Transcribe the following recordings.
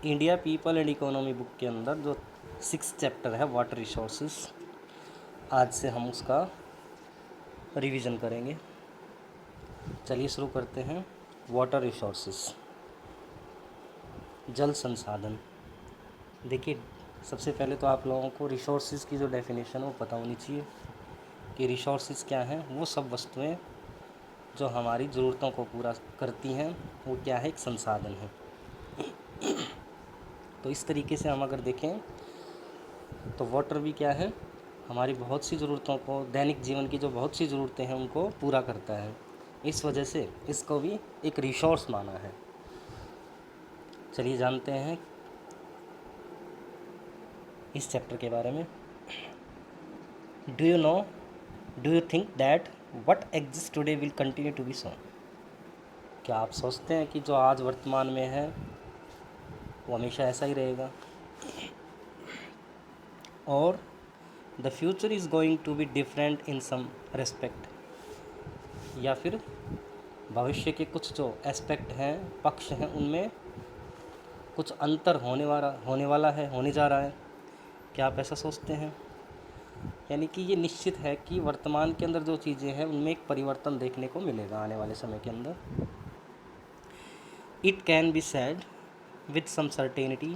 India people and economy book के अंदर जो 6 चैप्टर है वाटर रिसोर्सेज, आज से हम उसका रिवीजन करेंगे। चलिए शुरू करते हैं। वाटर रिसोर्सेज, जल संसाधन। देखिए, सबसे पहले तो आप लोगों को रिसोर्सेज की जो डेफिनेशन है वो पता होनी चाहिए कि रिसोर्सेज क्या हैं। वो सब वस्तुएं जो हमारी ज़रूरतों को पूरा करती हैं वो क्या है, एक संसाधन है। तो इस तरीके से हम अगर देखें तो वाटर भी क्या है, हमारी बहुत सी ज़रूरतों को, दैनिक जीवन की जो बहुत सी ज़रूरतें हैं उनको पूरा करता है। इस वजह से इसको भी एक रिसोर्स माना है। चलिए जानते हैं इस चैप्टर के बारे में। Do you know, do you think that what exist today will continue to be so? क्या आप सोचते हैं कि जो आज वर्तमान में है वो हमेशा ऐसा ही रहेगा? और the future is going to be different in some respect, या फिर भविष्य के कुछ जो एस्पेक्ट हैं, पक्ष हैं, उनमें कुछ अंतर होने जा रहा है। क्या आप ऐसा सोचते हैं? यानी कि ये निश्चित है कि वर्तमान के अंदर जो चीज़ें हैं उनमें एक परिवर्तन देखने को मिलेगा आने वाले समय के अंदर। It can be said with some certainty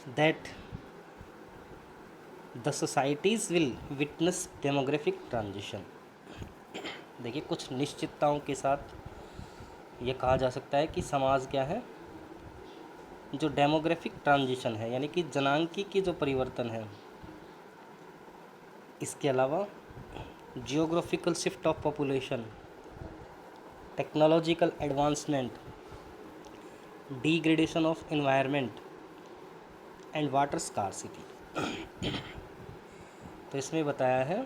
that the societies will witness demographic transition. देखिए, कुछ निश्चितताओं के साथ ये कहा जा सकता है कि समाज क्या है, जो डेमोग्राफिक ट्रांजिशन है, यानी कि जनांकी जो परिवर्तन है, इसके अलावा geographical shift of population, technological advancement, degradation of environment and water scarcity. तो इसमें बताया है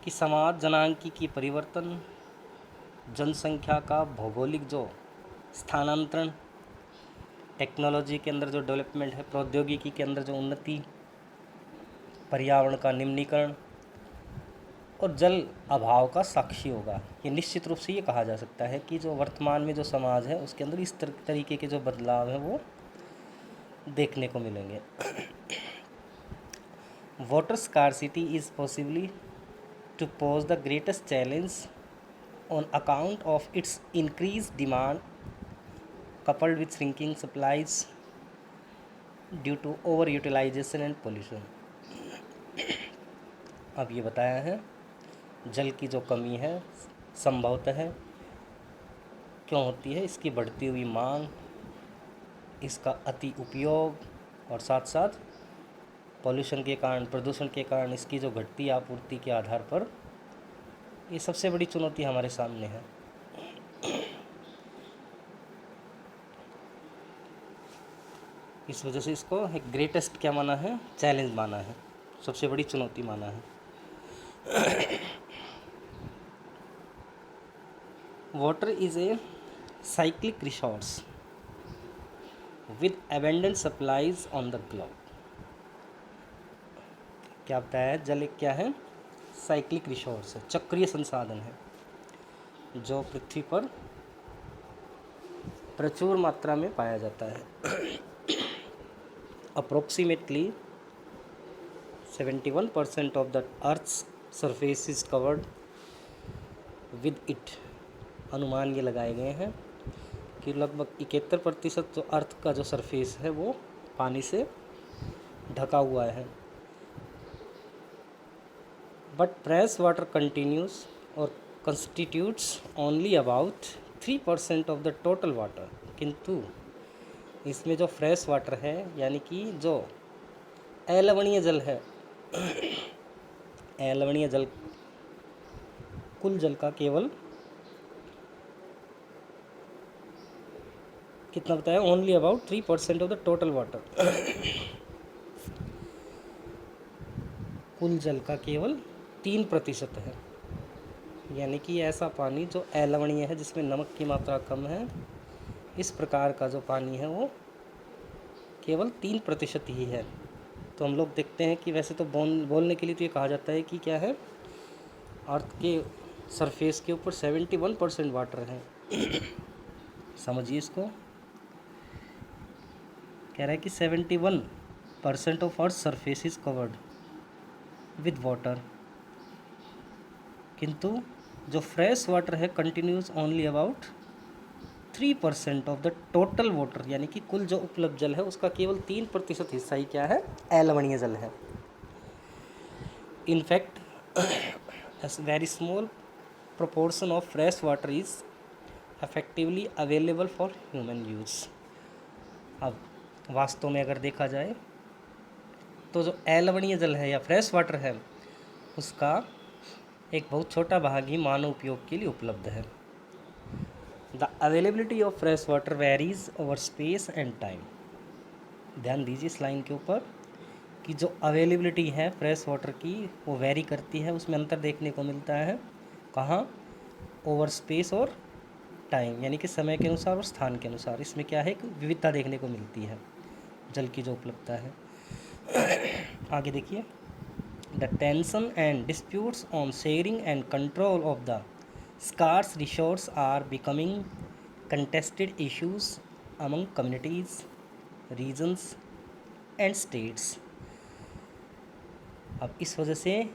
कि समाज जनांकी की परिवर्तन, जनसंख्या का भौगोलिक जो स्थानांतरण, टेक्नोलॉजी के अंदर जो डेवलपमेंट है, प्रौद्योगिकी के अंदर जो उन्नति, पर्यावरण का निम्नीकरण और जल अभाव का साक्षी होगा। ये निश्चित रूप से ये कहा जा सकता है कि जो वर्तमान में जो समाज है उसके अंदर इस तरीके के जो बदलाव हैं वो देखने को मिलेंगे। Water scarcity is possibly to pose the greatest challenge on account of its increase demand coupled with shrinking supplies due to over utilization and pollution। अब ये बताया है जल की जो कमी है संभवतः क्यों होती है, इसकी बढ़ती हुई मांग, इसका अति उपयोग और साथ साथ पॉल्यूशन के कारण, प्रदूषण के कारण इसकी जो घटती आपूर्ति के आधार पर ये सबसे बड़ी चुनौती हमारे सामने है। इस वजह से इसको एक ग्रेटेस्ट क्या माना है, चैलेंज माना है, सबसे बड़ी चुनौती माना है। Water is a cyclic resource with abundant supplies on the globe. क्या बताया है, जल एक क्या है, साइक्लिक रिसोर्स है, चक्रीय संसाधन है जो पृथ्वी पर प्रचुर मात्रा में पाया जाता है। Approximately 71% of the earth's surface is covered with it. अनुमान ये लगाए गए हैं कि लगभग 71% जो अर्थ का जो सरफेस है वो पानी से ढका हुआ है। बट फ्रेश वाटर कंटिन्यूस और constitutes only about 3% of the total water. किंतु इसमें जो फ्रेश वाटर है, यानी कि जो अलवणीय जल है, अलवणीय जल, कुल जल का केवल कितना बताया, only about 3% of the total water. कुल जल का केवल 3% है, यानी कि ऐसा पानी जो अलवणीय है, जिसमें नमक की मात्रा कम है, इस प्रकार का जो पानी है वो केवल 3% ही है। तो हम लोग देखते हैं कि वैसे तो बोलने के लिए तो ये कहा जाता है कि क्या है, अर्थ के सरफेस के ऊपर 71% वाटर है। समझिए इसको। कह रहा है कि 71% of earth surface is covered with water, किंतु जो फ्रेश वाटर है continues only about 3% of the total water, यानी कि कुल जो उपलब्ध जल है उसका केवल 3% हिस्सा ही क्या है, अलवणीय जल है। In fact very small proportion of fresh water is effectively available for human use। अब वास्तव में अगर देखा जाए तो जो अलवणीय जल है या फ्रेश वाटर है उसका एक बहुत छोटा भाग ही मानव उपयोग के लिए उपलब्ध है। The availability of fresh water varies over space and time. ध्यान दीजिए इस लाइन के ऊपर कि जो अवेलेबिलिटी है फ्रेश वाटर की वो वेरी करती है, उसमें अंतर देखने को मिलता है। कहाँ? ओवर स्पेस और टाइम, यानी कि समय के अनुसार और स्थान के अनुसार इसमें क्या है, एक विविधता देखने को मिलती है जल की जो उपलब्धता है। आगे देखिए, the tension and disputes on sharing and control of the scarce resource are becoming contested issues among communities, regions and states. अब इस वजह से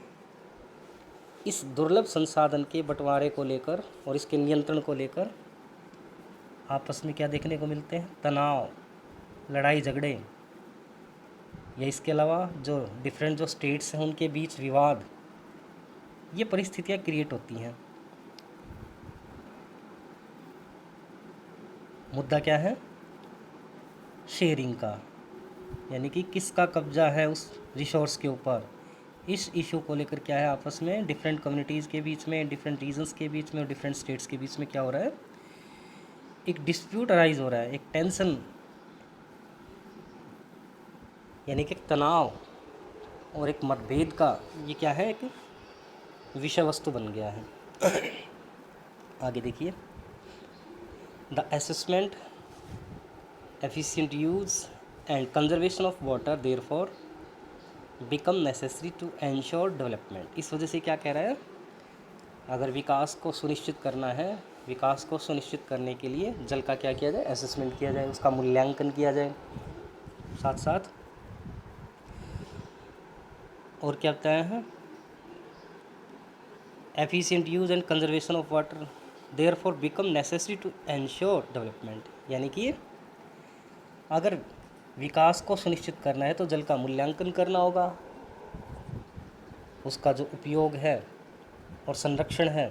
इस दुर्लभ संसाधन के बंटवारे को लेकर और इसके नियंत्रण को लेकर आपस में क्या देखने को मिलते हैं, तनाव, लड़ाई झगड़े, या इसके अलावा जो डिफरेंट जो स्टेट्स हैं उनके बीच विवाद, ये परिस्थितियाँ क्रिएट होती हैं। मुद्दा क्या है, शेयरिंग का, यानी कि किसका कब्जा है उस रिसोर्स के ऊपर। इस इशू को लेकर क्या है, आपस में डिफरेंट कम्युनिटीज़ के बीच में, डिफरेंट रीजन्स के बीच में और डिफरेंट स्टेट्स के बीच में क्या हो रहा है, एक डिस्प्यूट अराइज हो रहा है, एक टेंशन, यानी कि तनाव और एक मतभेद का ये क्या है, एक विषय वस्तु बन गया है। आगे देखिए, the assessment, efficient use and conservation of water therefore become necessary to ensure development. इस वजह से क्या कह रहा है, अगर विकास को सुनिश्चित करना है, विकास को सुनिश्चित करने के लिए जल का क्या किया जाए, असेसमेंट किया जाए, उसका मूल्यांकन किया जाए। साथ साथ और क्या बताया है, efficient use and conservation of water therefore become necessary to ensure development, यानी कि अगर विकास को सुनिश्चित करना है तो जल का मूल्यांकन करना होगा, उसका जो उपयोग है और संरक्षण है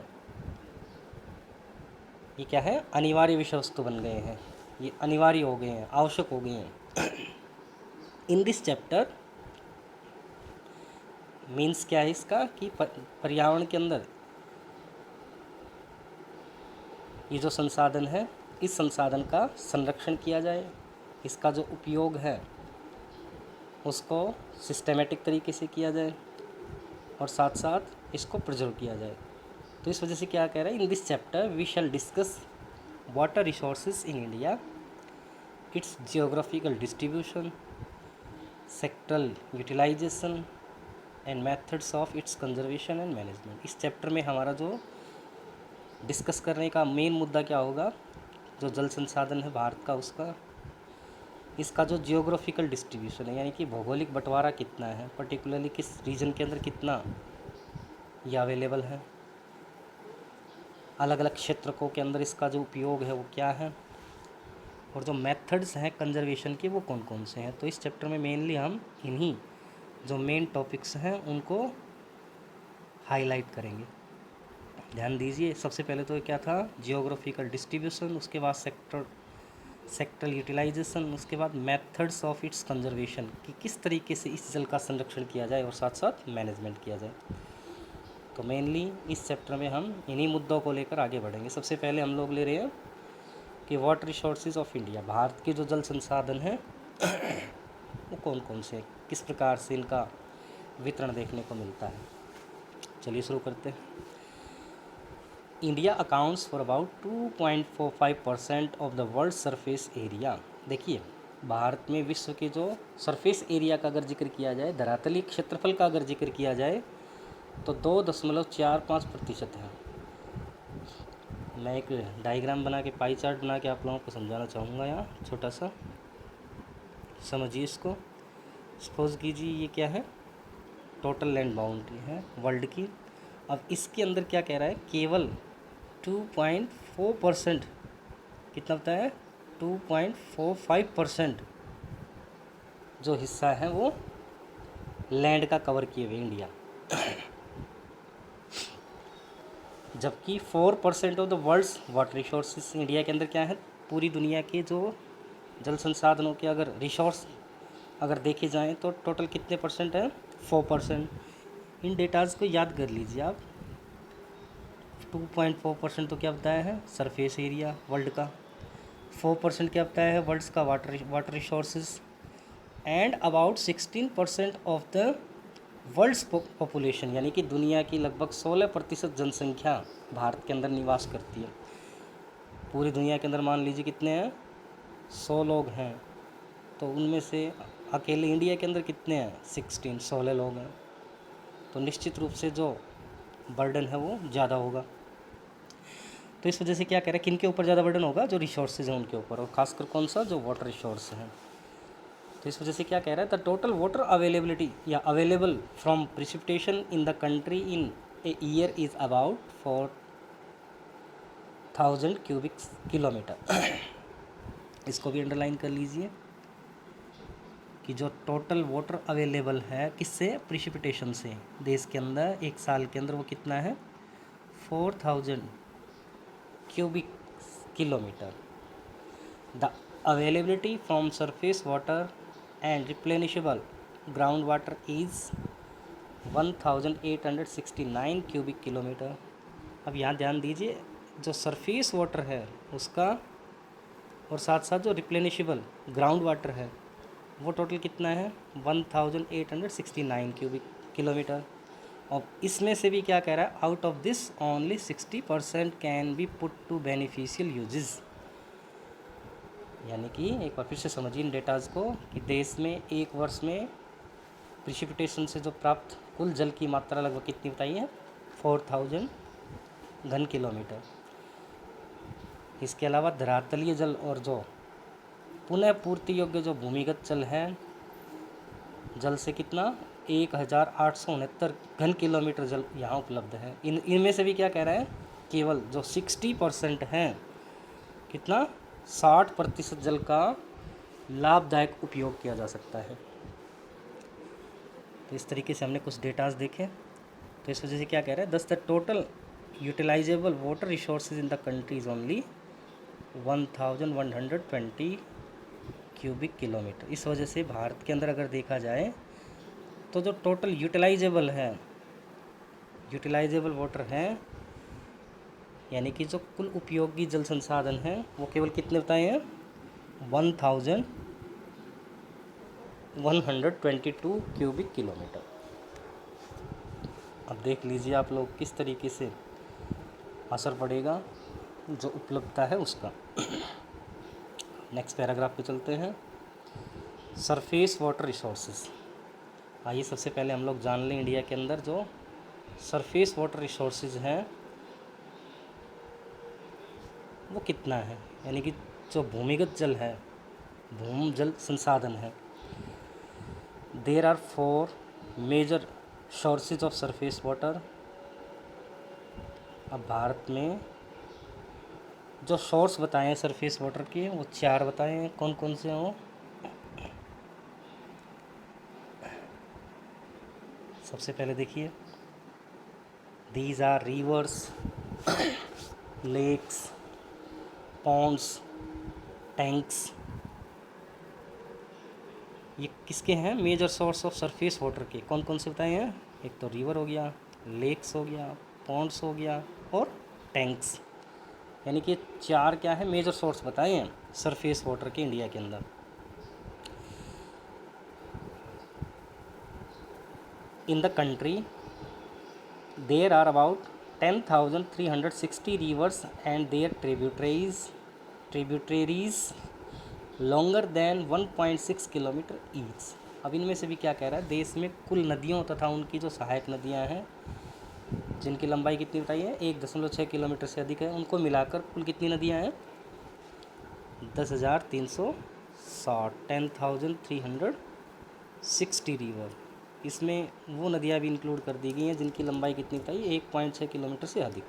ये क्या है, अनिवार्य विषय वस्तु बन गए हैं, ये अनिवार्य हो गए हैं, आवश्यक हो गए हैं। इन दिस चैप्टर मीन्स क्या है इसका, कि पर्यावरण के अंदर ये जो संसाधन है इस संसाधन का संरक्षण किया जाए, इसका जो उपयोग है उसको सिस्टेमेटिक तरीके से किया जाए और साथ साथ इसको प्रिजर्व किया जाए। तो इस वजह से क्या कह रहा है, in this chapter we shall discuss water resources in India, its geographical distribution, sectoral utilisation and methods of its conservation and management. इस चैप्टर में हमारा जो डिस्कस करने का मेन मुद्दा क्या होगा, जो जल संसाधन है भारत का उसका, इसका जो जियोग्राफिकल डिस्ट्रीब्यूशन है, यानी कि भौगोलिक बंटवारा कितना है, पर्टिकुलरली किस रीजन के अंदर कितना ये अवेलेबल है, अलग अलग क्षेत्रकों के अंदर इसका जो उपयोग है वो क्या है, और जो मेथड्स हैं कंजर्वेशन के वो कौन कौन से हैं। तो इस चैप्टर में मेनली हम इन्हीं जो मेन टॉपिक्स हैं उनको हाईलाइट करेंगे। ध्यान दीजिए, सबसे पहले तो क्या था, जियोग्राफिकल डिस्ट्रीब्यूशन, उसके बाद सेक्टरल यूटिलाइजेशन, उसके बाद मेथड्स ऑफ इट्स कंजर्वेशन, कि किस तरीके से इस जल का संरक्षण किया जाए और साथ साथ मैनेजमेंट किया जाए। तो मेनली इस चैप्टर में हम इन्हीं मुद्दों को लेकर आगे बढ़ेंगे। सबसे पहले हम लोग ले रहे हैं कि water resources of India, Bharat के जो जल संसाधन हैं वो कौन कौन से, किस प्रकार से इनका वितरण देखने को मिलता है। चलिए शुरू करते हैं। India accounts for about 2.45% of the world surface area. देखिए, भारत में विश्व के जो सरफेस एरिया का अगर जिक्र किया जाए, धरातलीय क्षेत्रफल का अगर जिक्र किया जाए तो 2.45% है। मैं एक डायग्राम बना के, पाई चार्ट बना के आप लोगों को समझाना चाहूँगा यहाँ, छोटा सा समझिए इसको। सपोज कीजिए ये क्या है, टोटल लैंड बाउंड्री है वर्ल्ड की। अब इसके अंदर क्या कह रहा है, केवल 2.4%, कितना होता है 2.45% जो हिस्सा है वो लैंड का कवर किए हुए इंडिया, जबकि 4% of the world's water resources India के अंदर क्या है, पूरी दुनिया के जो जल संसाधनों के अगर रिसोर्स अगर देखे जाएं तो टोटल कितने परसेंट है, 4%। इन डेटाज़ को याद कर लीजिए आप। 2.4% तो क्या बताया है सरफेस एरिया वर्ल्ड का, 4% क्या बताया है वर्ल्ड्स का water resources, and about 16% of the world's population, यानी कि दुनिया की लगभग 16% जनसंख्या भारत के अंदर निवास करती है। पूरी दुनिया के अंदर मान लीजिए कितने हैं, 100 लोग हैं, तो उनमें से अकेले इंडिया के अंदर कितने हैं, 16 लोग हैं। तो निश्चित रूप से जो बर्डन है वो ज़्यादा होगा। तो इस वजह से क्या कह रहे हैं, किन के ऊपर ज़्यादा बर्डन होगा, जो रिसोर्सेज हैं उनके ऊपर, और खासकर कौन सा, जो वाटर रिसोर्स हैं। तो इस वजह से क्या कह रहा है, द टोटल वाटर अवेलेबिलिटी या available from precipitation in the country in a year is about 4000 cubic kilometre. इसको भी अंडरलाइन कर लीजिए कि जो टोटल वाटर अवेलेबल है किससे, प्रिसिपिटेशन से, देश के अंदर एक साल के अंदर वो कितना है, 4000 cubic kilometre. The availability from surface water and replenishable ground water is 1869 cubic kilometre. अब यहाँ ध्यान दीजिए, जो सरफेस वाटर है उसका और साथ साथ जो रिप्लेनिशेबल ग्राउंड वाटर है वो टोटल कितना है, 1869 क्यूबिक किलोमीटर। और इसमें से भी क्या कह रहा है, out of this only 60% can be put to beneficial uses. यानी कि एक बार फिर से समझिए इन डेटाज़ को कि देश में एक वर्ष में प्रिसिपिटेशन से जो प्राप्त कुल जल की मात्रा लगभग कितनी बताई है, 4000 घन किलोमीटर। इसके अलावा धरातलीय जल और जो पुनः पूर्ति योग्य जो भूमिगत जल है, जल से कितना 1869 घन किलोमीटर जल यहाँ उपलब्ध है। इनमें से भी क्या कह रहा है, केवल जो 60% हैं, कितना 60% जल का लाभदायक उपयोग किया जा सकता है। तो इस तरीके से हमने कुछ डेटाज देखे। तो इस वजह से क्या कह रहा है, thus the total utilisable water resources in the country is only 1120 cubic kilometre. इस वजह से भारत के अंदर अगर देखा जाए तो जो टोटल यूटिलाइजेबल वाटर है, यानी कि जो कुल उपयोगी जल संसाधन हैं वो केवल कितने बताए हैं, 1122 क्यूबिक किलोमीटर। अब देख लीजिए आप लोग किस तरीके से असर पड़ेगा जो उपलब्धता है उसका। नेक्स्ट पैराग्राफ पे चलते हैं, सरफेस वाटर रिसोर्सेज। आइए सबसे पहले हम लोग जान लें इंडिया के अंदर जो सरफेस वाटर रिसोर्सेज हैं वो कितना है, यानी कि जो भूमिगत जल है, भूम जल संसाधन है। There are 4 major sources of surface water. अब भारत में जो सोर्स बताए हैं सरफेस वाटर के वो 4 बताए हैं, कौन कौन से हैं वो। सबसे पहले देखिए, these are rivers, lakes, ponds, tanks. ये किसके हैं, major source of surface water के, कौन कौन से बताए हैं, एक तो रिवर हो गया, लेक्स हो गया, पॉन्ड्स हो गया और टैंक्स। यानी कि 4 क्या है, मेजर सोर्स बताए हैं सरफेस वाटर के इंडिया के अंदर। In the country there are about 10,360 rivers and their tributaries longer than 1.6 kilometre each. अब इनमें से भी क्या कह रहा है, देश में कुल नदियों तथा उनकी जो सहायक नदियां हैं जिनकी लंबाई कितनी बताई है, 1.6 किलोमीटर से अधिक है, उनको मिलाकर कुल कितनी नदियां हैं, 10,360 10,360 रिवर। इसमें वो नदियाँ भी इंक्लूड कर दी गई हैं जिनकी लंबाई कितनी बताई, 1.6 किलोमीटर से अधिक।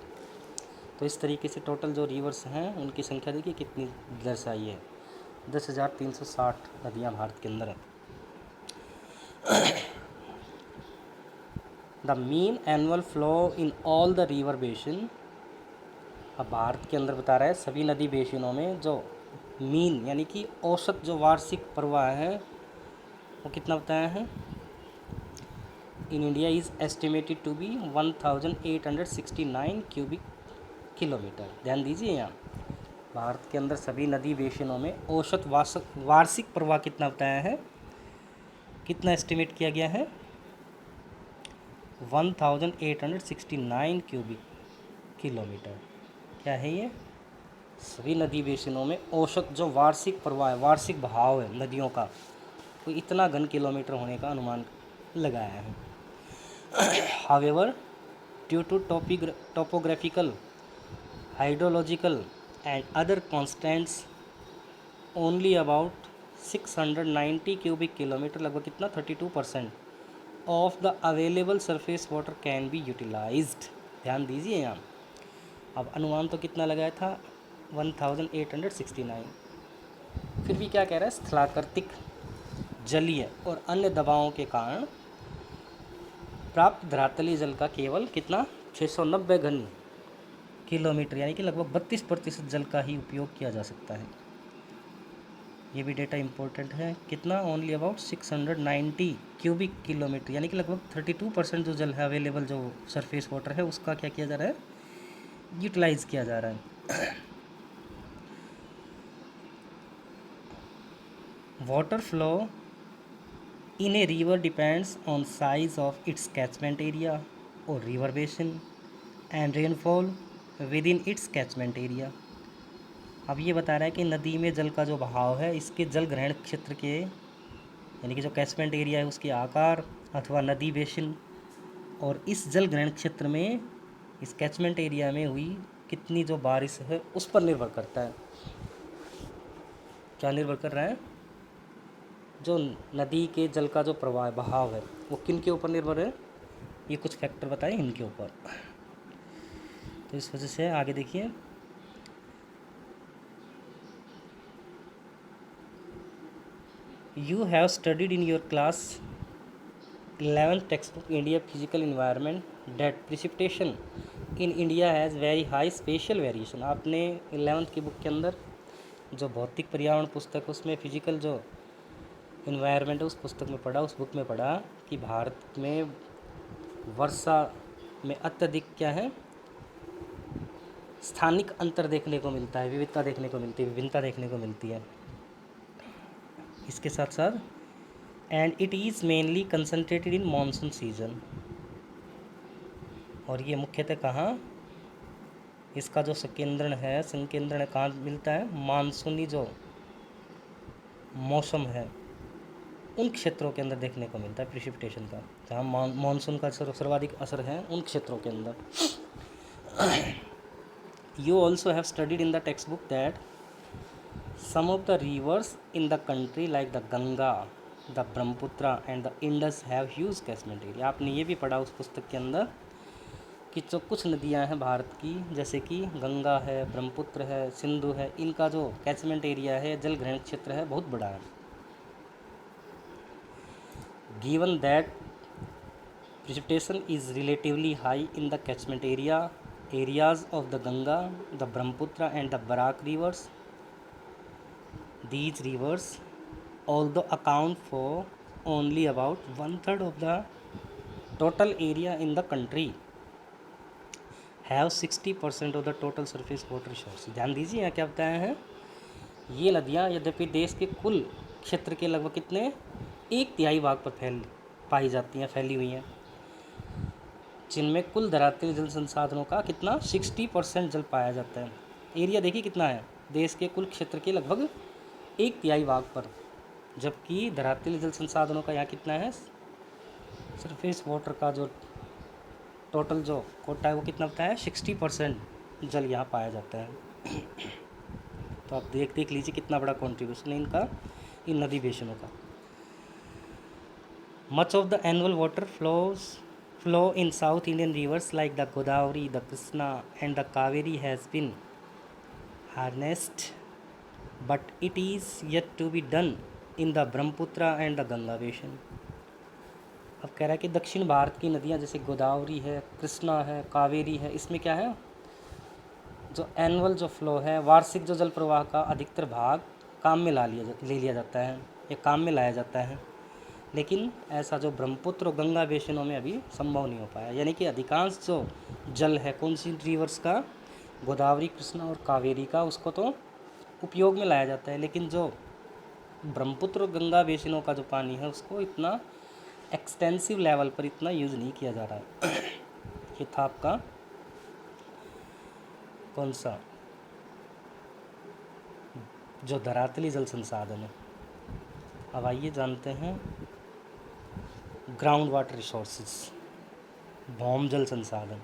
तो इस तरीके से टोटल जो रिवर्स हैं उनकी संख्या देखिए कितनी दर्शाई है, 10,360 नदियाँ भारत के अंदर हैं। The mean annual flow in all the river basin. अब भारत के अंदर बता रहा है सभी नदी बेसिनों में जो मीन यानी कि औसत जो वार्षिक प्रवाह है वो कितना बताया है, in India is estimated to be 1869 cubic kilometre. ध्यान दीजिए यहाँ भारत के अंदर सभी नदी बेसिनों में औसत वार्षिक प्रवाह कितना बताया है, कितना एस्टिमेट किया गया है, 1869 क्यूबिक किलोमीटर। क्या है ये, सभी नदी बेसिनों में औसत जो वार्षिक प्रवाह है, वार्षिक बहाव है नदियों का, वो इतना घन किलोमीटर होने का अनुमान लगाया है। However due to topographical, hydrological and other constants only about 690 cubic kilometre, लगभग कितना 32% of the available surface water can be utilised. ध्यान दीजिए यहाँ, अब अनुमान तो कितना लगाया था 1869, फिर भी क्या कह रहा है, स्थलाकृतिक, जलीय और अन्य दबावों के कारण प्राप्त धरातलीय जल का केवल कितना 690 घन किलोमीटर यानी कि लगभग 32% जल का ही उपयोग किया जा सकता है। ये भी डेटा इम्पोर्टेंट है, कितना ओनली अबाउट 690 क्यूबिक किलोमीटर यानी कि लगभग 32% जो जल है अवेलेबल, जो सरफेस वाटर है उसका क्या किया जा रहा है, यूटिलाइज किया जा रहा है। Water flow in a river depends on size of its catchment area और river basin and rainfall within its catchment area. अब ये बता रहा है कि नदी में जल का जो बहाव है इसके जल ग्रहण क्षेत्र के यानी कि जो कैचमेंट एरिया है उसके आकार अथवा नदी बेसिन और इस जल ग्रहण क्षेत्र में, इस कैचमेंट एरिया में हुई कितनी जो बारिश है उस पर निर्भर करता है। क्या निर्भर कर रहा है, जो नदी के जल का जो प्रवाह बहाव है वो किन के ऊपर निर्भर है, ये कुछ फैक्टर बताए इनके ऊपर। तो इस वजह से आगे देखिए, You have studied in your class 11th textbook India Physical Environment that precipitation in India has very high spatial variation। आपने 11th की बुक के अंदर जो भौतिक पर्यावरण पुस्तक उसमें फिजिकल जो इन्वायरमेंट है उस पुस्तक में पढ़ा, उस बुक में पढ़ा कि भारत में वर्षा में अत्यधिक क्या है, स्थानिक अंतर देखने को मिलता है, विविधता देखने को मिलती है, विभिन्नता देखने को मिलती है। इसके साथ साथ and it is mainly concentrated in monsoon season, और ये मुख्यतः कहाँ, इसका जो संकेंद्रण है कहाँ मिलता है, मानसूनी जो मौसम है उन क्षेत्रों के अंदर देखने को मिलता है प्रिसिपिटेशन का, जहाँ मानसून का सर्वाधिक असर है उन क्षेत्रों के अंदर। You also have studied in the text book that some of the rivers in the country like the Ganga, the Brahmaputra and the Indus have huge catchment area। आपने ये भी पढ़ा उस पुस्तक के अंदर कि जो कुछ नदियाँ हैं भारत की, जैसे कि गंगा है, ब्रह्मपुत्र है, सिंधु है, इनका जो कैचमेंट एरिया है, जल ग्रहण क्षेत्र है, बहुत बड़ा है। Given that precipitation is relatively high in the catchment areas of the Ganga, the Brahmaputra and the Barak rivers, these rivers although account for only about 1/3 of the total area in the country have 60% of the total surface water resource। ध्यान दीजिए यहाँ क्या बताया है, ये नदियाँ यद्यपि देश के कुल क्षेत्र के लगभग कितने 1/3 भाग पर पाई जाती हैं, फैली हुई हैं, जिनमें कुल धरातलीय जल संसाधनों का कितना 60% जल पाया जाता है। एरिया देखिए कितना है, देश के कुल क्षेत्र के लगभग 1/3 भाग पर, जबकि धरातलीय जल संसाधनों का यहाँ कितना है, सरफेस वाटर का जो टोटल जो कोटा है वो कितना बताया है, 60% जल यहाँ पाया जाता है। तो आप देख लीजिए कितना बड़ा कॉन्ट्रीब्यूशन है इनका, इन नदी बेसिनों का। Much of the annual water flow in South Indian rivers like the Godavari, the Krishna and the Kaveri has been harnessed, but it is yet to be done in the Brahmaputra and the Ganga basin. अब कह रहा है कि दक्षिण भारत की नदियाँ जैसे गोदावरी है, कृष्णा है, कावेरी है, इसमें क्या है, जो एनुअल जो फ्लो है, वार्षिक जो जल प्रवाह का अधिकतर भाग काम में ले लिया जाता है या काम में लाया जाता है, लेकिन ऐसा जो ब्रह्मपुत्र और गंगा बेसिनों में अभी संभव नहीं हो पाया। यानी कि अधिकांश जो जल है कौन सी रिवर्स का, गोदावरी, कृष्णा और कावेरी का, उसको तो उपयोग में लाया जाता है, लेकिन जो ब्रह्मपुत्र और गंगा बेसिनों का जो पानी है उसको इतना एक्सटेंसिव लेवल पर इतना यूज़ नहीं किया जा रहा है। ये था आपका कौन सा, जो धरातली जल संसाधन है। अब आइए जानते हैं ग्राउंड वाटर रिसोर्सेज, भौम जल संसाधन,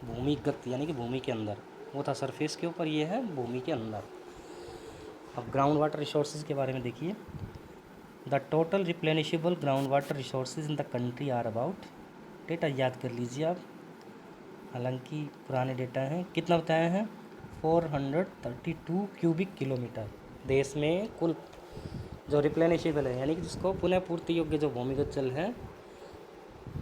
भूमिगत यानी कि भूमि के अंदर, वो था सरफेस के ऊपर, ये है भूमि के अंदर। अब ग्राउंड वाटर रिसोर्सेज के बारे में देखिए। The total replenishable ground water resources in the country are about, data याद कर लीजिए आप, हालांकि पुराने डेटा हैं, कितना बताया है, 432 क्यूबिक किलोमीटर। देश में कुल जो रिप्लेनिशेबल है यानी कि जिसको पुनः पूर्ति योग्य जो भूमिगत जल है,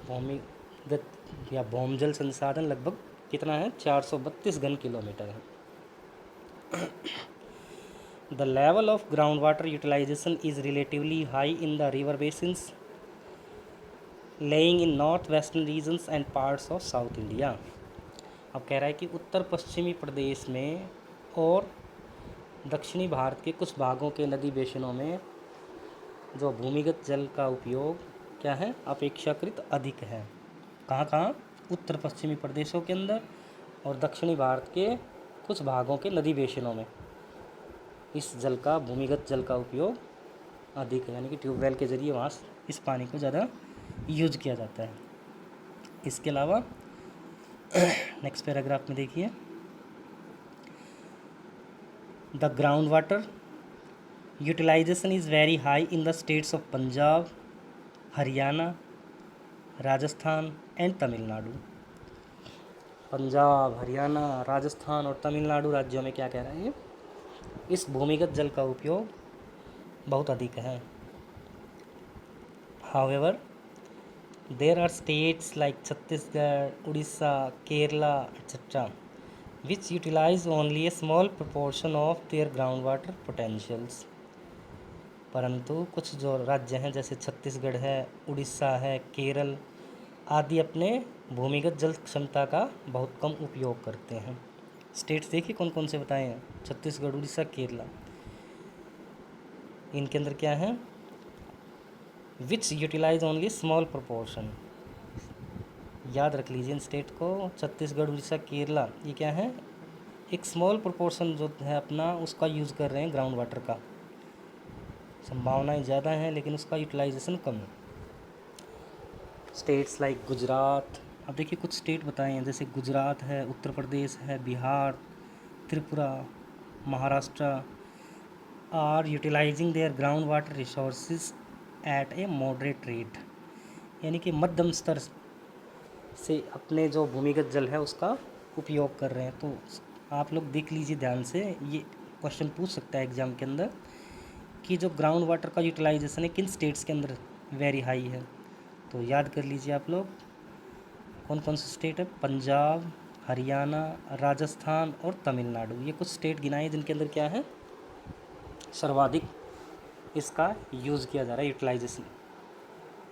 भूमिगत या भौम जल संसाधन लगभग कितना है, 432 घन किलोमीटर है। The level of ground water utilisation is relatively high in the river basins laying in north western regions and parts of south India. अब कह रहा है कि उत्तर पश्चिमी प्रदेश में और दक्षिणी भारत के कुछ भागों के नदी बेसिनों में जो भूमिगत जल का उपयोग क्या है, अपेक्षाकृत अधिक है। कहाँ कहाँ, उत्तर पश्चिमी प्रदेशों के अंदर और दक्षिणी भारत के कुछ भागों के नदी बेसिनों में इस जल का, भूमिगत जल का उपयोग अधिक है, यानी कि ट्यूबवेल के ज़रिए वहाँ इस पानी को ज़्यादा यूज किया जाता है। इसके अलावा नेक्स्ट पैराग्राफ में देखिए, the ground water utilisation is very high in the states of Punjab, Haryana, Rajasthan and Tamil Nadu. Punjab, Haryana, Rajasthan और तमिलनाडु राज्यों में क्या कह रहे हैं, इस भूमिगत जल का उपयोग बहुत अधिक है। However there are states like Chhattisgarh, Orissa, Kerala etcetera which utilize only a small proportion of their groundwater potentials। परंतु कुछ जो राज्य हैं जैसे छत्तीसगढ़ है, उड़ीसा है, केरल आदि अपने भूमिगत जल क्षमता का बहुत कम उपयोग करते हैं। स्टेट्स देखिए कौन कौन से बताए हैं, छत्तीसगढ़, उड़ीसा, केरला, इनके अंदर क्या है, विच यूटिलाइज ओनली स्मॉल प्रोपोर्शन। याद रख लीजिए इन स्टेट को, छत्तीसगढ़, उड़ीसा, केरला, ये क्या है, एक स्मॉल प्रोपोर्शन जो है अपना उसका यूज़ कर रहे हैं ग्राउंड वाटर का, संभावनाएं ज़्यादा हैं लेकिन उसका यूटिलाइजेशन कम है। स्टेट्स लाइक गुजरात, अब देखिए कुछ स्टेट बताए हैं जैसे गुजरात है, उत्तर प्रदेश है, Bihar, Tripura, Maharashtra are utilising their ground water resources at a moderate rate, यानी कि मध्यम स्तर से अपने जो भूमिगत जल है उसका उपयोग कर रहे हैं। तो आप लोग देख लीजिए ध्यान से, ये क्वेश्चन पूछ सकता है एग्ज़ाम के अंदर कि जो ग्राउंड वाटर का यूटिलाइजेशन है किन स्टेट्स के अंदर वेरी हाई है। तो याद कर लीजिए आप लोग कौन कौन से स्टेट है, पंजाब, हरियाणा, राजस्थान और तमिलनाडु, ये कुछ स्टेट गिनाए जिनके अंदर क्या है, सर्वाधिक इसका यूज़ किया जा रहा है, यूटिलाइजेशन,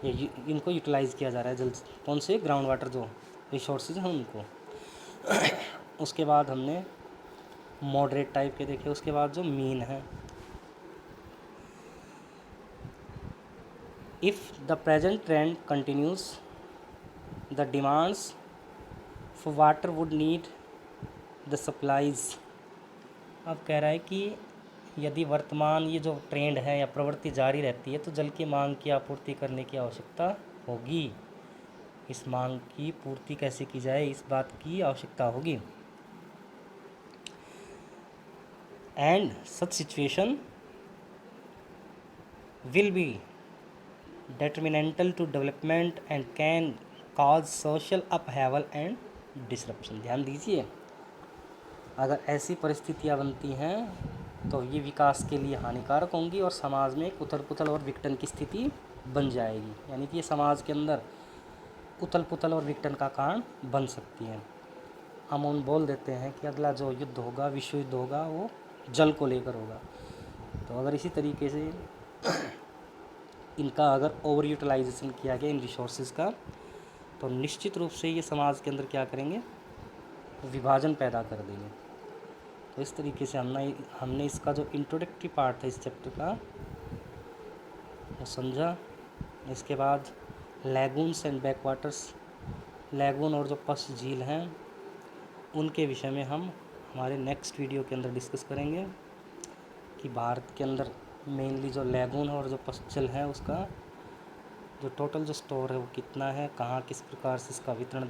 ये इनको यूटिलाइज़ किया जा रहा है जल, कौन से, ग्राउंड वाटर जो रिसोर्सेज हैं उनको। उसके बाद हमने मॉडरेट टाइप के देखे, उसके बाद जो मीन है, if the present trend continues the demands for water would need the supplies. अब कह रहा है कि यदि वर्तमान ये जो ट्रेंड है या प्रवृत्ति जारी रहती है तो जल की मांग की आपूर्ति करने की आवश्यकता होगी। इस मांग की पूर्ति कैसे की जाए, इस बात की आवश्यकता होगी। and such situation will be detrimental to development and can cause social upheaval and disruption। ध्यान दीजिए, अगर ऐसी परिस्थितियाँ बनती हैं तो ये विकास के लिए हानिकारक होंगी और समाज में एक उथल पुथल और विघटन की स्थिति बन जाएगी। यानी कि ये समाज के अंदर उथल पुथल और विघटन का कारण बन सकती हैं। हम उन बोल देते हैं कि अगला जो युद्ध होगा, विश्व युद्ध होगा, वो जल को लेकर होगा। तो अगर इसी तरीके से इनका अगर ओवर यूटिलाइजेशन किया गया इन रिसोर्सेज का, तो निश्चित रूप से ये समाज के अंदर क्या करेंगे, विभाजन पैदा कर देंगे। तो इस तरीके से हमने इसका जो इंट्रोडक्टरी पार्ट है इस चैप्टर का वो समझा। इसके बाद लैगून्स एंड बैकवाटर्स, लैगून और जो पश्च झील हैं उनके विषय में हम हमारे नेक्स्ट वीडियो के अंदर डिस्कस करेंगे कि भारत के अंदर मेनली जो लैगून और जो पश्च जल है उसका जो टोटल जो स्टोर है वो कितना है, कहाँ किस प्रकार से इसका वितरण